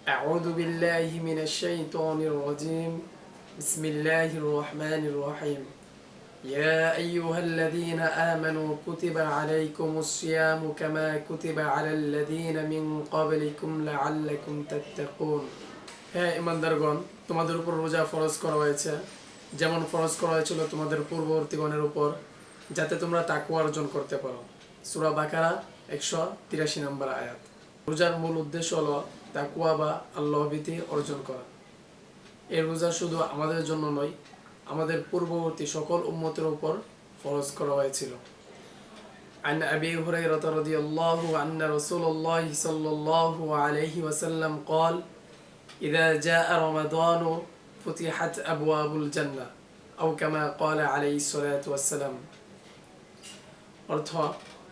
أعوذ بالله من الشيطان الرجيم بسم الله الرحمن الرحيم يا أيها الذين آمنوا كتب عليكم الصيام كما كتب على الذين من قبلكم لعلكم تتقون হে ইমানদারগণ, তোমাদের উপর রোজা ফরজ করা হয়েছে যেমন ফরজ করা হয়েছিল তোমাদের পূর্ববর্তীগণের উপর, যাতে তোমরা তাকওয়া অর্জন করতে পারো। সূরা বাকারা 183 নম্বর আয়াত। রোজার মূল উদ্দেশ্য হলো তাকওয়া বা আল্লাহ ভীতি অর্জন করা। এই রোজা শুধু আমাদের জন্য নয়, আমাদের পূর্ববর্তী সকল উম্মতের উপর ফরজ করা হয়েছিল। عن أبي هريرة رضي الله عنه رسول الله صلى الله عليه وسلم قال إذا جاء رمضان فتحت أبواب الجنة أو كما قال عليه الصلاة والسلام। অর্থ,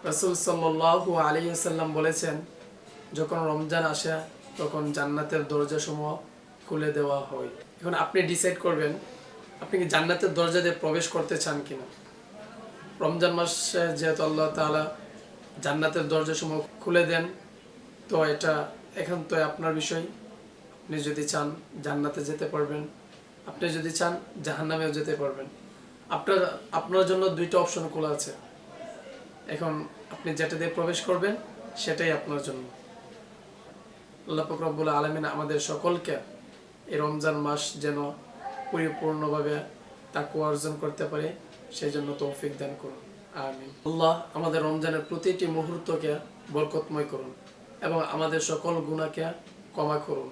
রাসূল সাল্লাল্লাহু আলাইহি ওয়াসাল্লাম বলেছেন, যখন রমজান আসে তখন জান্নাতের দরজাসমূহ খুলে দেওয়া হয়। এখন আপনি ডিসাইড করবেন আপনি কি জান্নাতের দরজা দিয়ে প্রবেশ করতে চান কিনা। রমজান মাসে যেহেতু আল্লাহ তাআলা জান্নাতের দরজাসমূহ খুলে দেন, তো এটা একান্তই আপনার বিষয়। আপনি যদি চান জান্নাতে যেতে পারবেন, আপনি যদি চান জাহান্নামেও যেতে পারবেন। আপনার জন্য দুইটা অপশন খোলা আছে। এখন আপনি যেটা দিয়ে প্রবেশ করবেন সেটাই আপনার জন্য। আল্লাহ পাক রব্বুল আলামিন আমাদের সকলকে এই রমজান মাস যেন পরিপূর্ণভাবে তাকওয়া অর্জন করতে পারে, সেই জন্য তৌফিক দান করুন, আমিন। আল্লাহ আমাদের রমজানের প্রতিটি মুহূর্তকে বরকতময় করুন এবং আমাদের সকল গুনাহকে ক্ষমা করুন।